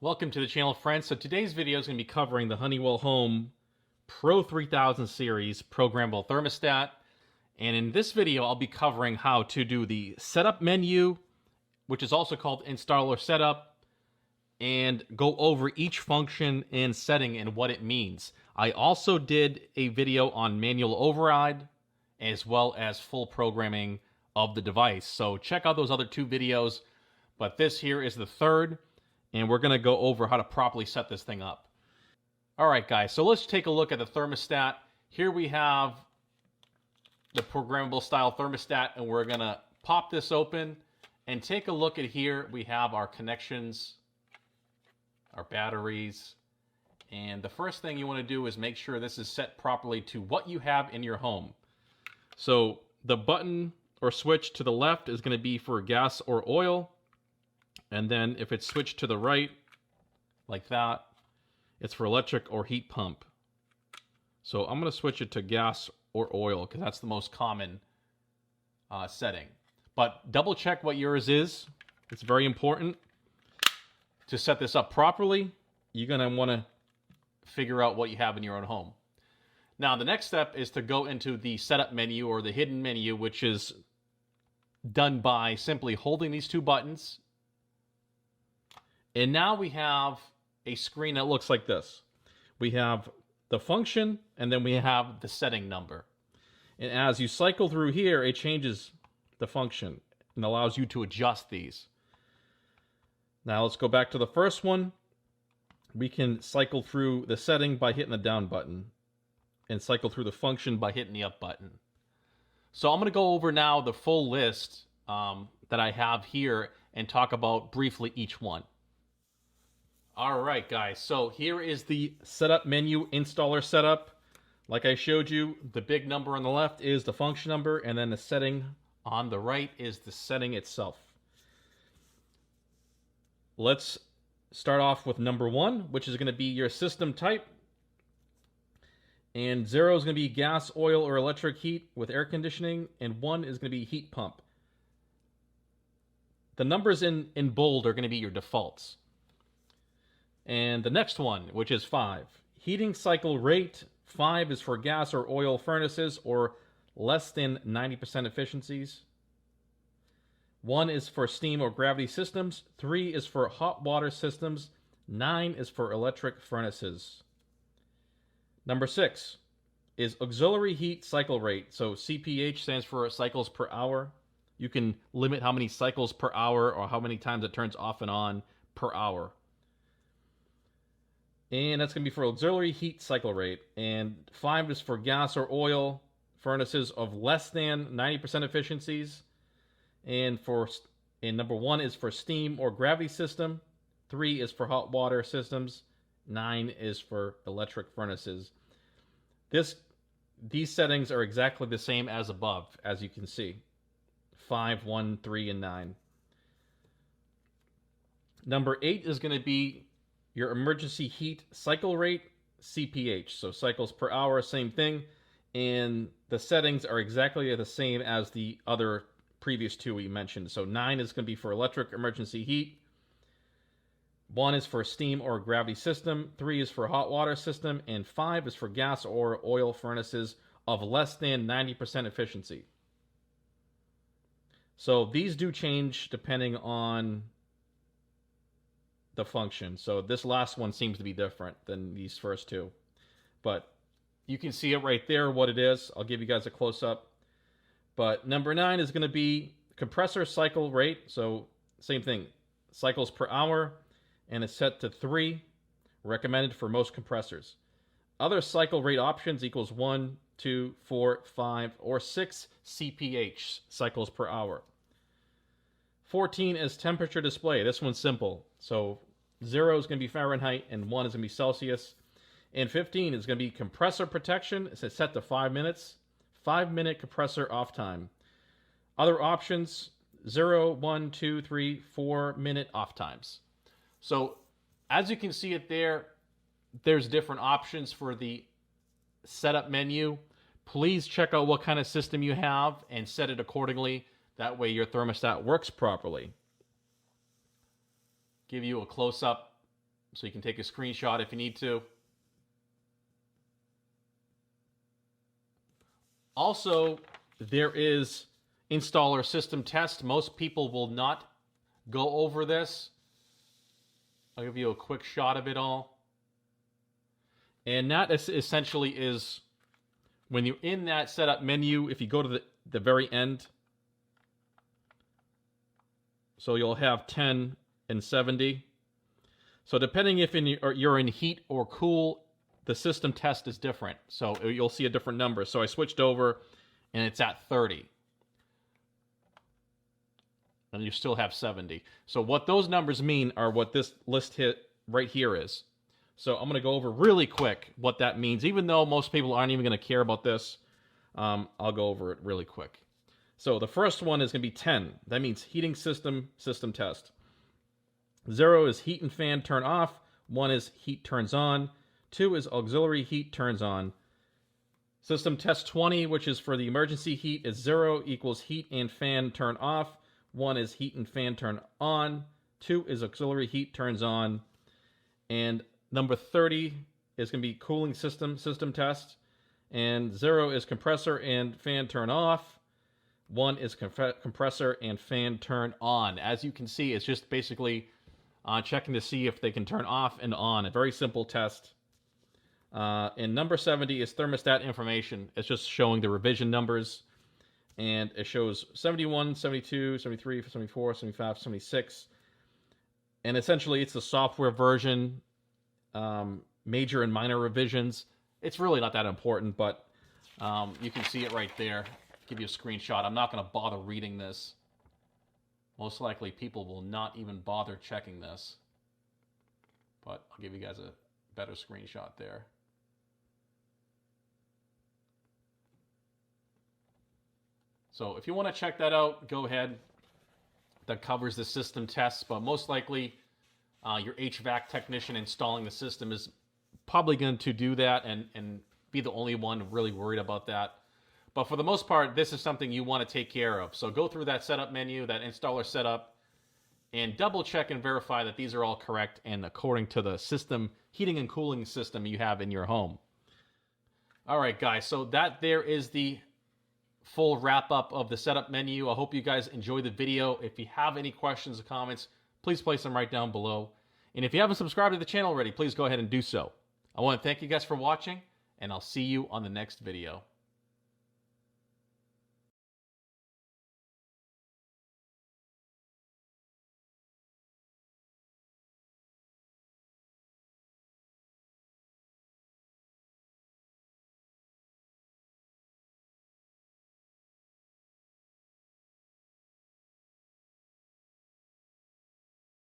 Welcome to the channel, friends. So today's video is going to be covering the Honeywell Home Pro 3000 series programmable thermostat. And in this video, I'll be covering how to do the setup menu, which is also called installer setup, and go over each function and setting and what it means. I also did a video on manual override as well as full programming of the device. So check out those other two videos, but this here is the third. And we're going to go over how to properly set this thing up. All right, guys, so let's take a look at the thermostat. Here we have the programmable style thermostat, and we're going to pop this open and take a look at here. We have our connections, our batteries, and the first thing you want to do is make sure this is set properly to what you have in your home. So the button or switch to the left is going to be for gas or oil. And then if it's switched to the right, like that, it's for electric or heat pump. So I'm going to switch it to gas or oil because that's the most common setting. But double check what yours is. It's very important. To set this up properly, you're going to want to figure out what you have in your own home. Now, the next step is to go into the setup menu or the hidden menu, which is done by simply holding these two buttons. And now we have a screen that looks like this. We have the function, and then we have the setting number. And as you cycle through here, it changes the function and allows you to adjust these. Now let's go back to the first one. We can cycle through the setting by hitting the down button and cycle through the function by hitting the up button. So I'm going to go over now the full list that I have here and talk about briefly each one. All right, guys, so here is the setup menu, installer setup. Like I showed you, the big number on the left is the function number, and then the setting on the right is the setting itself. Let's start off with number 1, which is going to be your system type. And 0 is going to be gas, oil, or electric heat with air conditioning, and 1 is going to be heat pump. The numbers in bold are going to be your defaults. And the next one, which is 5. Heating cycle rate, 5 is for gas or oil furnaces or less than 90% efficiencies. 1 is for steam or gravity systems. 3 is for hot water systems. 9 is for electric furnaces. Number 6 is auxiliary heat cycle rate. So CPH stands for cycles per hour. You can limit how many cycles per hour or how many times it turns off and on per hour. And that's going to be for auxiliary heat cycle rate. And 5 is for gas or oil furnaces of less than 90% efficiencies. And number 1 is for steam or gravity system. 3 is for hot water systems. 9 is for electric furnaces. These settings are exactly the same as above, as you can see. 5, 1, 3, and 9. Number 8 is going to be your emergency heat cycle rate, CPH. So cycles per hour, same thing. And the settings are exactly the same as the other previous two we mentioned. So 9 is going to be for electric emergency heat. 1 is for steam or gravity system. 3 is for hot water system. And 5 is for gas or oil furnaces of less than 90% efficiency. So these do change depending on the function. So this last one seems to be different than these first two. But you can see it right there, what it is. I'll give you guys a close-up. But number 9 is going to be compressor cycle rate. So same thing, cycles per hour, and it's set to 3, recommended for most compressors. Other cycle rate options equals 1, 2, 4, 5, or 6 CPH, cycles per hour. 14 is temperature display. This one's simple. So 0 is going to be Fahrenheit and 1 is going to be Celsius. And 15 is going to be compressor protection. It's set to 5 minutes. 5-minute compressor off time. Other options, 0, 1, 2, 3, 4-minute off times. So as you can see it there, there's different options for the setup menu. Please check out what kind of system you have and set it accordingly. That way your thermostat works properly. Give you a close-up so you can take a screenshot if you need to. Also, there is installer system test. Most people will not go over this. I'll give you a quick shot of it all. And that essentially is when you're in that setup menu, if you go to the very end, so you'll have 10 and 70. So depending if you're in heat or cool, the system test is different. So you'll see a different number. So I switched over and it's at 30. And you still have 70. So what those numbers mean are what this list hit right here is. So I'm going to go over really quick what that means. Even though most people aren't even going to care about this, I'll go over it really quick. So the first one is going to be 10. That means heating system test. 0 is heat and fan turn off. 1 is heat turns on. 2 is auxiliary heat turns on. System test 20, which is for the emergency heat, is 0 equals heat and fan turn off. 1 is heat and fan turn on. 2 is auxiliary heat turns on. And number 30 is going to be cooling system test. And 0 is compressor and fan turn off. 1 is compressor and fan turn on. As you can see, it's just basically checking to see if they can turn off and on. A very simple test. And number 70 is thermostat information. It's just showing the revision numbers. And it shows 71, 72, 73, 74, 75, 76. And essentially, it's the software version, major and minor revisions. It's really not that important, but you can see it right there. I'll give you a screenshot. I'm not going to bother reading this. Most likely, people will not even bother checking this. But I'll give you guys a better screenshot there. So if you want to check that out, go ahead. That covers the system tests, but most likely your HVAC technician installing the system is probably going to do that and be the only one really worried about that. But for the most part, this is something you want to take care of. So go through that setup menu, that installer setup, and double check and verify that these are all correct and according to the system, heating and cooling system you have in your home. All right, guys, so that there is the full wrap-up of the setup menu. I hope you guys enjoyed the video. If you have any questions or comments, please place them right down below. And if you haven't subscribed to the channel already, please go ahead and do so. I want to thank you guys for watching, and I'll see you on the next video.